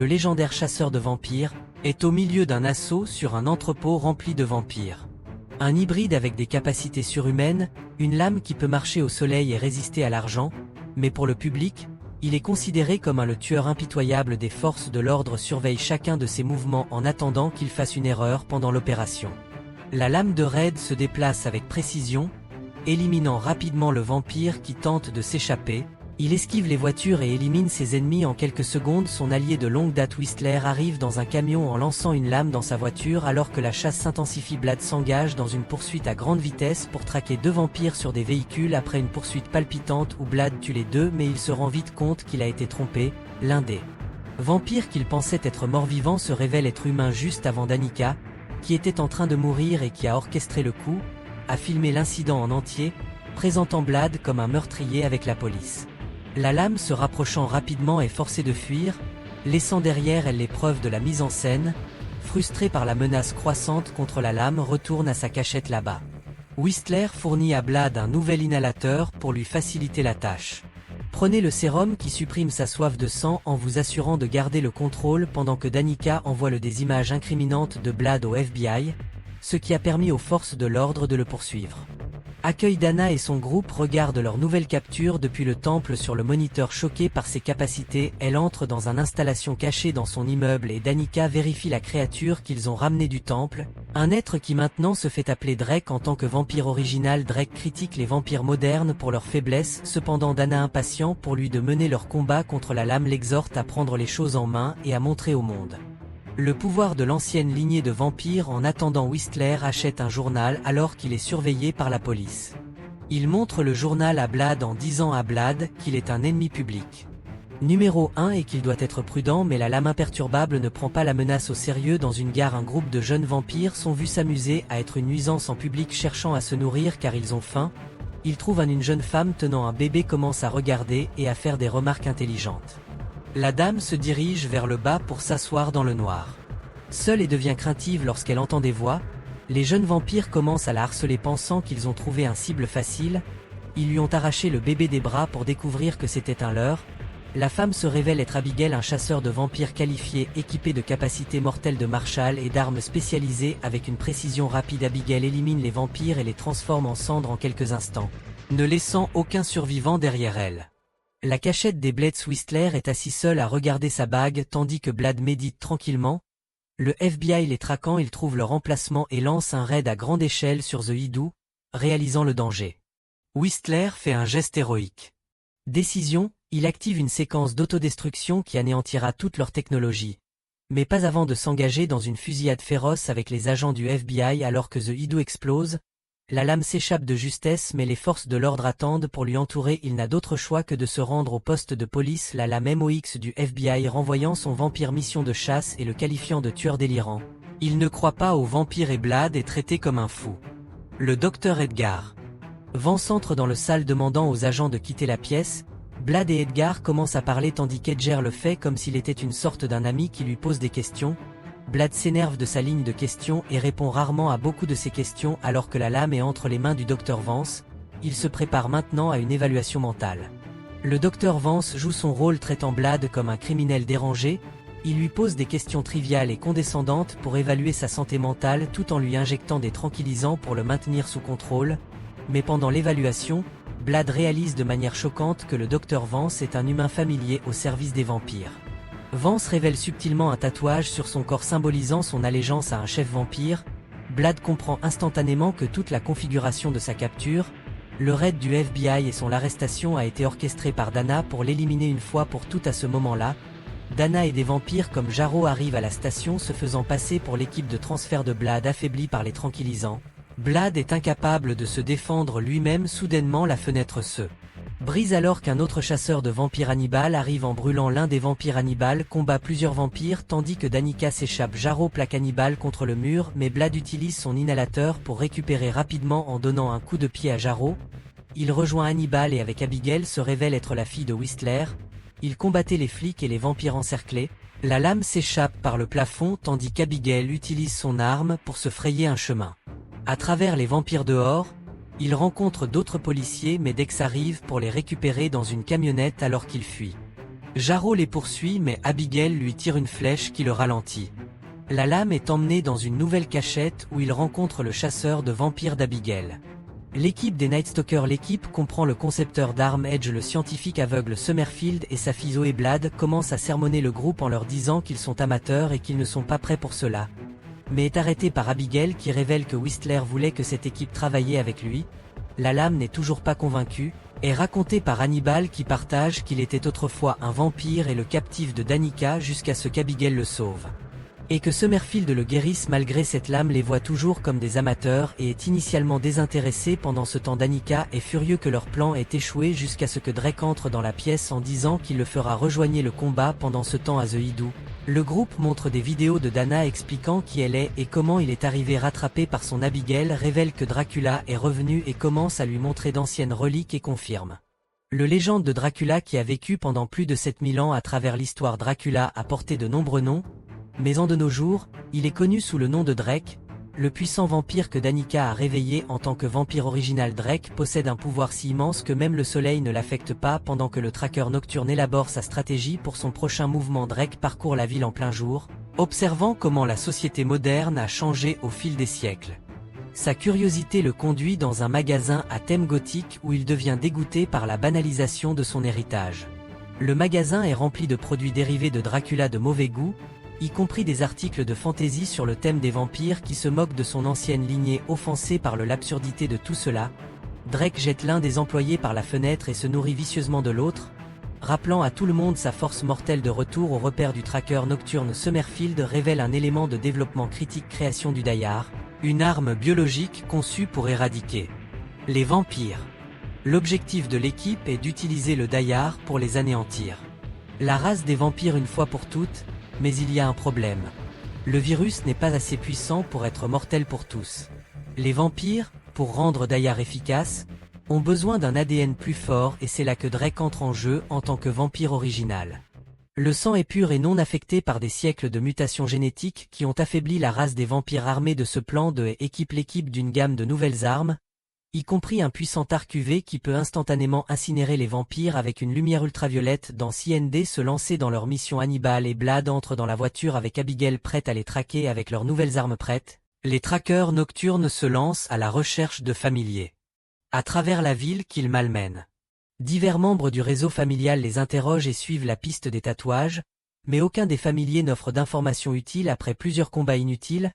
Le légendaire chasseur de vampires est au milieu d'un assaut sur un entrepôt rempli de vampires. Un hybride avec des capacités surhumaines, une lame qui peut marcher au soleil et résister à l'argent, mais pour le public, il est considéré comme le tueur impitoyable des forces de l'ordre surveille chacun de ses mouvements en attendant qu'il fasse une erreur pendant l'opération. La lame de raid se déplace avec précision, éliminant rapidement le vampire qui tente de s'échapper. Il esquive les voitures et élimine ses ennemis en quelques secondes. Son allié de longue date Whistler arrive dans un camion en lançant une lame dans sa voiture alors que la chasse s'intensifie. Blade s'engage dans une poursuite à grande vitesse pour traquer deux vampires sur des véhicules après une poursuite palpitante où Blade tue les deux mais il se rend vite compte qu'il a été trompé. L'un des vampires qu'il pensait être mort-vivant se révèle être humain juste avant Danica, qui était en train de mourir et qui a orchestré le coup, a filmé l'incident en entier, présentant Blade comme un meurtrier avec la police. La lame se rapprochant rapidement est forcée de fuir, laissant derrière elle les preuves de la mise en scène. Frustré par la menace croissante contre la lame, retourne à sa cachette là-bas. Whistler fournit à Blade un nouvel inhalateur pour lui faciliter la tâche. Prenez le sérum qui supprime sa soif de sang en vous assurant de garder le contrôle pendant que Danica envoie des images incriminantes de Blade au FBI, ce qui a permis aux forces de l'ordre de le poursuivre. Accueille Dana et son groupe regardent leur nouvelle capture depuis le temple sur le moniteur. Choquée par ses capacités, elle entre dans une installation cachée dans son immeuble et Danica vérifie la créature qu'ils ont ramenée du temple, un être qui maintenant se fait appeler Drake en tant que vampire original. Drake critique les vampires modernes pour leur faiblesse, cependant Dana, impatient pour lui de mener leur combat contre la lame, l'exhorte à prendre les choses en main et à montrer au monde le pouvoir de l'ancienne lignée de vampires. En attendant, Whistler achète un journal alors qu'il est surveillé par la police. Il montre le journal à Blade en disant à Blade qu'il est un ennemi public. Numéro 1 et qu'il doit être prudent, mais la lame imperturbable ne prend pas la menace au sérieux. Dans une gare, un groupe de jeunes vampires sont vus s'amuser à être une nuisance en public, cherchant à se nourrir car ils ont faim. Ils trouvent une jeune femme tenant un bébé, commence à regarder et à faire des remarques intelligentes. La dame se dirige vers le bas pour s'asseoir dans le noir. Seule et devient craintive lorsqu'elle entend des voix. Les jeunes vampires commencent à la harceler pensant qu'ils ont trouvé un cible facile. Ils lui ont arraché le bébé des bras pour découvrir que c'était un leurre. La femme se révèle être Abigail, un chasseur de vampires qualifié équipé de capacités mortelles de Marshall et d'armes spécialisées avec une précision rapide. Abigail élimine les vampires et les transforme en cendres en quelques instants, ne laissant aucun survivant derrière elle. La cachette des Blades. Whistler est assis seul à regarder sa bague tandis que Blade médite tranquillement. Le FBI les traquant, il trouve leur emplacement et lance un raid à grande échelle sur The Hidou, réalisant le danger. Whistler fait un geste héroïque. Décision, il active une séquence d'autodestruction qui anéantira toute leur technologie. Mais pas avant de s'engager dans une fusillade féroce avec les agents du FBI alors que The Hidou explose. La lame s'échappe de justesse mais les forces de l'ordre attendent pour lui entourer. Il n'a d'autre choix que de se rendre au poste de police. La lame MOX du FBI renvoyant son vampire mission de chasse et le qualifiant de tueur délirant. Il ne croit pas aux vampires et Blade est traité comme un fou. Le docteur Edgar Vance entre dans le salle demandant aux agents de quitter la pièce. Blade et Edgar commencent à parler tandis qu'Edgar le fait comme s'il était une sorte d'un ami qui lui pose des questions. Blade s'énerve de sa ligne de questions et répond rarement à beaucoup de ces questions alors que la lame est entre les mains du Dr Vance. Il se prépare maintenant à une évaluation mentale. Le Dr Vance joue son rôle traitant Blade comme un criminel dérangé. Il lui pose des questions triviales et condescendantes pour évaluer sa santé mentale tout en lui injectant des tranquillisants pour le maintenir sous contrôle. Mais pendant l'évaluation, Blade réalise de manière choquante que le Dr Vance est un humain familier au service des vampires. Vance révèle subtilement un tatouage sur son corps symbolisant son allégeance à un chef vampire. Blade comprend instantanément que toute la configuration de sa capture, le raid du FBI et son arrestation a été orchestré par Dana pour l'éliminer une fois pour toutes. À ce moment-là, Dana et des vampires comme Jarro arrivent à la station se faisant passer pour l'équipe de transfert de Blade affaiblie par les tranquillisants. Blade est incapable de se défendre lui-même. Soudainement la fenêtre se brise alors qu'un autre chasseur de vampires, Hannibal, arrive en brûlant l'un des vampires. Hannibal combat plusieurs vampires tandis que Danica s'échappe. Jarro plaque Hannibal contre le mur mais Blade utilise son inhalateur pour récupérer rapidement en donnant un coup de pied à Jarro. Il rejoint Hannibal et avec Abigail se révèle être la fille de Whistler. Il combattait les flics et les vampires encerclés. La lame s'échappe par le plafond tandis qu'Abigail utilise son arme pour se frayer un chemin. À travers les vampires dehors, il rencontre d'autres policiers mais Dex arrive pour les récupérer dans une camionnette alors qu'ils fuient. Jarreau les poursuit mais Abigail lui tire une flèche qui le ralentit. La lame est emmenée dans une nouvelle cachette où il rencontre le chasseur de vampires d'Abigail. L'équipe des Night Stalkers. L'équipe comprend le concepteur d'armes Edge, le scientifique aveugle Summerfield et sa fille Zoe. Blade commence à sermonner le groupe en leur disant qu'ils sont amateurs et qu'ils ne sont pas prêts pour cela. Mais est arrêté par Abigail qui révèle que Whistler voulait que cette équipe travaillait avec lui. La lame n'est toujours pas convaincue, est racontée par Hannibal qui partage qu'il était autrefois un vampire et le captif de Danica jusqu'à ce qu'Abigail le sauve. Et que Summerfield le guérisse malgré cette lame. Les voit toujours comme des amateurs et est initialement désintéressé. Pendant ce temps, Danica est furieux que leur plan ait échoué jusqu'à ce que Drake entre dans la pièce en disant qu'il le fera rejoindre le combat. Pendant ce temps à The Idu, le groupe montre des vidéos de Dana expliquant qui elle est et comment il est arrivé. Rattrapé par son Abigail révèle que Dracula est revenu et commence à lui montrer d'anciennes reliques et confirme le légende de Dracula qui a vécu pendant plus de 7000 ans. À travers l'histoire, Dracula a porté de nombreux noms, mais en de nos jours, il est connu sous le nom de Drake, le puissant vampire que Danica a réveillé en tant que vampire original. Drake possède un pouvoir si immense que même le soleil ne l'affecte pas. Pendant que le traqueur nocturne élabore sa stratégie pour son prochain mouvement, Drake parcourt la ville en plein jour, observant comment la société moderne a changé au fil des siècles. Sa curiosité le conduit dans un magasin à thème gothique où il devient dégoûté par la banalisation de son héritage. Le magasin est rempli de produits dérivés de Dracula de mauvais goût, y compris des articles de fantaisie sur le thème des vampires qui se moquent de son ancienne lignée. Offensé par l'absurdité de tout cela, Drake jette l'un des employés par la fenêtre et se nourrit vicieusement de l'autre, rappelant à tout le monde sa force mortelle. De retour au repère du traqueur nocturne, Summerfield révèle un élément de développement critique: création du Dayar, une arme biologique conçue pour éradiquer les vampires. L'objectif de l'équipe est d'utiliser le Dayar pour les anéantir. La race des vampires une fois pour toutes. Mais il y a un problème. Le virus n'est pas assez puissant pour être mortel pour tous. Les vampires, pour rendre Dayar efficace, ont besoin d'un ADN plus fort et c'est là que Drake entre en jeu en tant que vampire original. Le sang est pur et non affecté par des siècles de mutations génétiques qui ont affaibli la race des vampires. Armés de ce plan de équipe l'équipe d'une gamme de nouvelles armes, y compris un puissant arc UV qui peut instantanément incinérer les vampires avec une lumière ultraviolette. Dans CND, se lancer dans leur mission. Hannibal et Blade entrent dans la voiture avec Abigail prête à les traquer. Avec leurs nouvelles armes prêtes, les traqueurs nocturnes se lancent à la recherche de familiers à travers la ville qu'ils malmènent. Divers membres du réseau familial les interrogent et suivent la piste des tatouages, mais aucun des familiers n'offre d'informations utiles. Après plusieurs combats inutiles,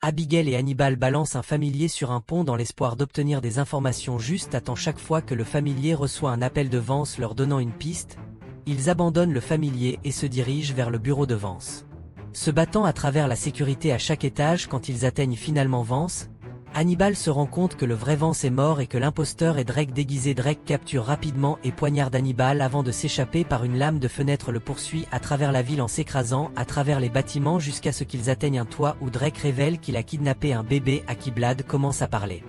Abigail et Hannibal balancent un familier sur un pont dans l'espoir d'obtenir des informations justes à temps. Chaque fois que le familier reçoit un appel de Vance leur donnant une piste, ils abandonnent le familier et se dirigent vers le bureau de Vance. Se battant à travers la sécurité à chaque étage, quand ils atteignent finalement Vance, Hannibal se rend compte que le vrai Vance est mort et que l'imposteur est Drake déguisé. Drake capture rapidement et poignarde Hannibal avant de s'échapper par une lame de fenêtre. Le poursuit à travers la ville en s'écrasant à travers les bâtiments jusqu'à ce qu'ils atteignent un toit où Drake révèle qu'il a kidnappé un bébé à qui Blade commence à parler.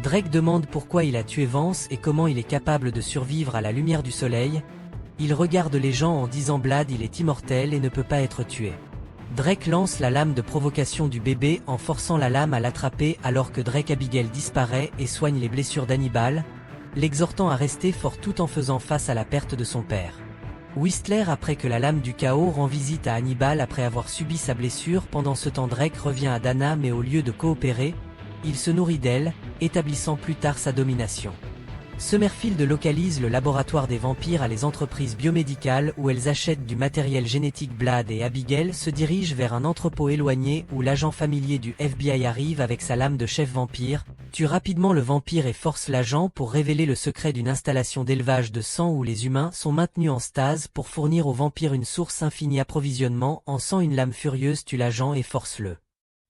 Drake demande pourquoi il a tué Vance et comment il est capable de survivre à la lumière du soleil. Il regarde les gens en disant Blade il est immortel et ne peut pas être tué. Drake lance la lame de provocation du bébé en forçant la lame à l'attraper alors que Drake Abigail disparaît et soigne les blessures d'Hannibal, l'exhortant à rester fort tout en faisant face à la perte de son père. Whistler après que la lame du chaos rend visite à Hannibal après avoir subi sa blessure. Pendant ce temps, Drake revient à Dana mais au lieu de coopérer, il se nourrit d'elle, établissant plus tard sa domination. Summerfield localise le laboratoire des vampires à les entreprises biomédicales où elles achètent du matériel génétique. Blade et Abigail se dirigent vers un entrepôt éloigné où l'agent familier du FBI arrive avec sa lame de chef vampire, tue rapidement le vampire et force l'agent pour révéler le secret d'une installation d'élevage de sang où les humains sont maintenus en stase pour fournir aux vampires une source infinie approvisionnement en sang. Une lame furieuse tue l'agent et force le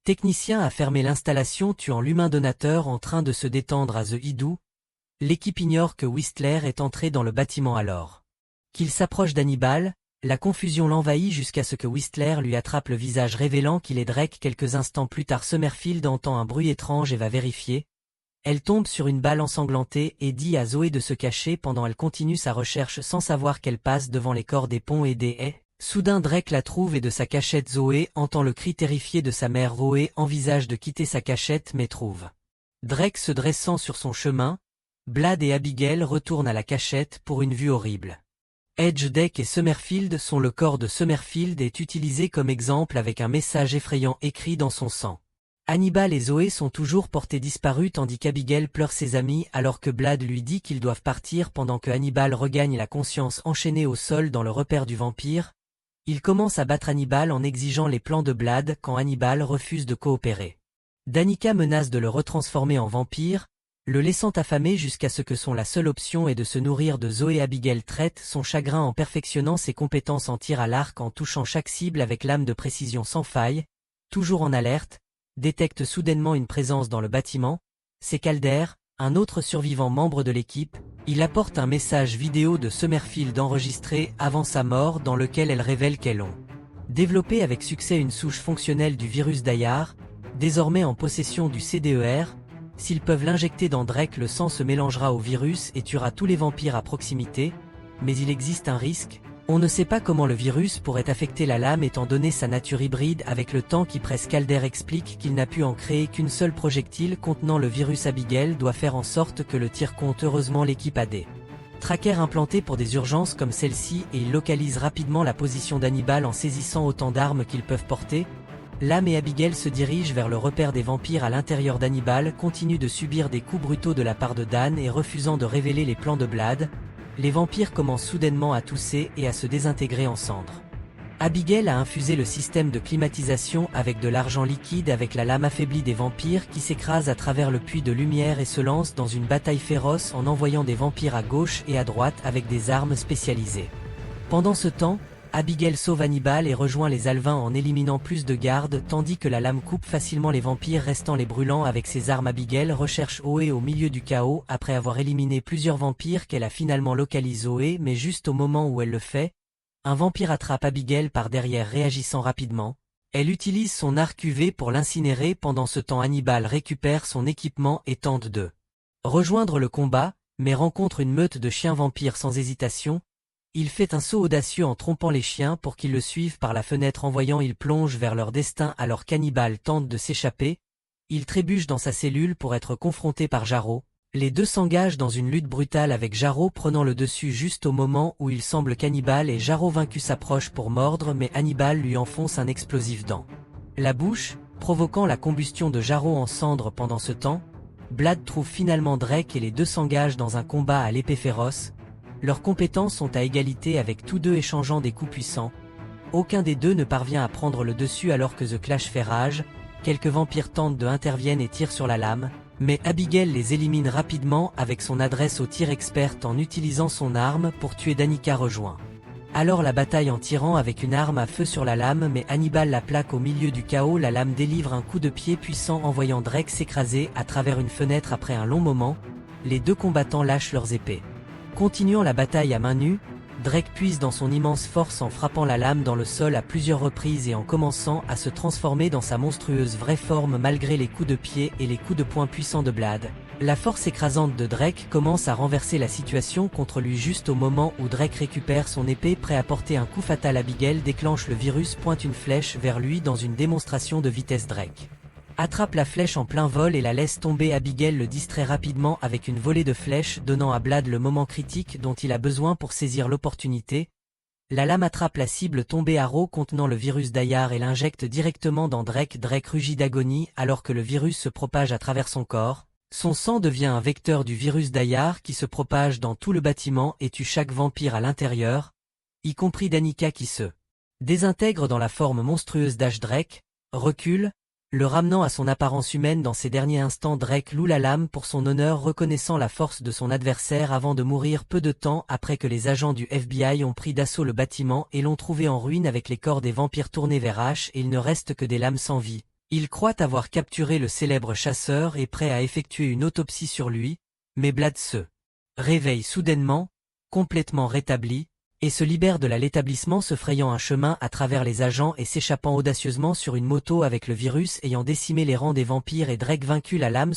technicien à fermer l'installation, tuant l'humain donateur en train de se détendre à The Idu. L'équipe ignore que Whistler est entré dans le bâtiment alors qu'il s'approche d'Hannibal. La confusion l'envahit jusqu'à ce que Whistler lui attrape le visage révélant qu'il est Drake. Quelques instants plus tard, Summerfield entend un bruit étrange et va vérifier. Elle tombe sur une balle ensanglantée et dit à Zoé de se cacher pendant elle continue sa recherche sans savoir qu'elle passe devant les corps des ponts et des haies. Soudain Drake la trouve et de sa cachette Zoé entend le cri terrifié de sa mère. Zoé envisage de quitter sa cachette mais trouve Drake se dressant sur son chemin. Blade et Abigail retournent à la cachette pour une vue horrible. Edge Deck et Summerfield sont le corps de Summerfield est utilisé comme exemple avec un message effrayant écrit dans son sang. Hannibal et Zoé sont toujours portés disparus tandis qu'Abigail pleure ses amis alors que Blade lui dit qu'ils doivent partir pendant que Hannibal regagne la conscience enchaîné au sol dans le repère du vampire. Il commence à battre Hannibal en exigeant les plans de Blade quand Hannibal refuse de coopérer. Danica menace de le retransformer en vampire, le laissant affamé jusqu'à ce que la seule option est de se nourrir de Zoé. Abigail traite son chagrin en perfectionnant ses compétences en tir à l'arc en touchant chaque cible avec lame de précision sans faille, toujours en alerte, détecte soudainement une présence dans le bâtiment, c'est Calder, un autre survivant membre de l'équipe. Il apporte un message vidéo de Summerfield enregistré avant sa mort dans lequel elle révèle qu'elles ont développé avec succès une souche fonctionnelle du virus d'Ayar, désormais en possession du CDER. S'ils peuvent l'injecter dans Drake, le sang se mélangera au virus et tuera tous les vampires à proximité, mais il existe un risque. On ne sait pas comment le virus pourrait affecter la lame étant donné sa nature hybride avec le temps qui presse. Calder explique qu'il n'a pu en créer qu'une seule projectile contenant le virus. Abigail doit faire en sorte que le tir compte. Heureusement l'équipe a des trackers implantés pour des urgences comme celle-ci et ils localisent rapidement la position d'Hannibal en saisissant autant d'armes qu'ils peuvent porter. Lame et Abigail se dirigent vers le repère des vampires à l'intérieur d'Hannibal, continuent de subir des coups brutaux de la part de Dan et refusant de révéler les plans de Blade. Les vampires commencent soudainement à tousser et à se désintégrer en cendres. Abigail a infusé le système de climatisation avec de l'argent liquide avec la lame affaiblie des vampires qui s'écrase à travers le puits de lumière et se lance dans une bataille féroce en envoyant des vampires à gauche et à droite avec des armes spécialisées. Pendant ce temps, Abigail sauve Hannibal et rejoint les Alvins en éliminant plus de gardes tandis que la lame coupe facilement les vampires restant les brûlant avec ses armes. Abigail recherche Zoé au milieu du chaos après avoir éliminé plusieurs vampires qu'elle a finalement localisé Zoé mais juste au moment où elle le fait, un vampire attrape Abigail par derrière réagissant rapidement. Elle utilise son arc UV pour l'incinérer. Pendant ce temps Hannibal récupère son équipement et tente de rejoindre le combat, mais rencontre une meute de chiens vampires sans hésitation. Il fait un saut audacieux en trompant les chiens pour qu'ils le suivent par la fenêtre. En voyant, il plonge vers leur destin alors qu'Hannibal tente de s'échapper. Il trébuche dans sa cellule pour être confronté par Jarreau. Les deux s'engagent dans une lutte brutale avec Jarreau prenant le dessus juste au moment où il semble qu'Hannibal et Jarreau vaincu s'approchent pour mordre mais Hannibal lui enfonce un explosif dans la bouche, provoquant la combustion de Jarreau en cendres. Pendant ce temps, Blade trouve finalement Drake et les deux s'engagent dans un combat à l'épée féroce. Leurs compétences sont à égalité avec tous deux échangeant des coups puissants. Aucun des deux ne parvient à prendre le dessus alors que The Clash fait rage. Quelques vampires tentent de interviennent et tirent sur la lame, mais Abigail les élimine rapidement avec son adresse au tir experte en utilisant son arme pour tuer. Danica rejoint alors la bataille en tirant avec une arme à feu sur la lame mais Hannibal la plaque au milieu du chaos. La lame délivre un coup de pied puissant envoyant Drake s'écraser à travers une fenêtre. Après un long moment, les deux combattants lâchent leurs épées. Continuant la bataille à main nue, Drake puise dans son immense force en frappant la lame dans le sol à plusieurs reprises et en commençant à se transformer dans sa monstrueuse vraie forme malgré les coups de pied et les coups de poing puissants de Blade. La force écrasante de Drake commence à renverser la situation contre lui juste au moment où Drake récupère son épée prêt à porter un coup fatal. Abigail déclenche le virus, pointe une flèche vers lui dans une démonstration de vitesse. Drake attrape la flèche en plein vol et la laisse tomber. Abigail le distrait rapidement avec une volée de flèches donnant à Blade le moment critique dont il a besoin pour saisir l'opportunité. La lame attrape la cible tombée à Raw contenant le virus d'Ayar et l'injecte directement dans Drake. Drake rugit d'agonie alors que le virus se propage à travers son corps. Son sang devient un vecteur du virus d'Ayar qui se propage dans tout le bâtiment et tue chaque vampire à l'intérieur, y compris Danica qui se désintègre dans la forme monstrueuse d'Ash. Drake recule, le ramenant à son apparence humaine. Dans ces derniers instants, Drake loue la lame pour son honneur, reconnaissant la force de son adversaire avant de mourir peu de temps après que les agents du FBI ont pris d'assaut le bâtiment et l'ont trouvé en ruine avec les corps des vampires tournés vers Ash et il ne reste que des lames sans vie. Il croit avoir capturé le célèbre chasseur et prêt à effectuer une autopsie sur lui, mais Blade se réveille soudainement, complètement rétabli, et se libère de l'établissement se frayant un chemin à travers les agents et s'échappant audacieusement sur une moto avec le virus ayant décimé les rangs des vampires et Drake vaincu. La lame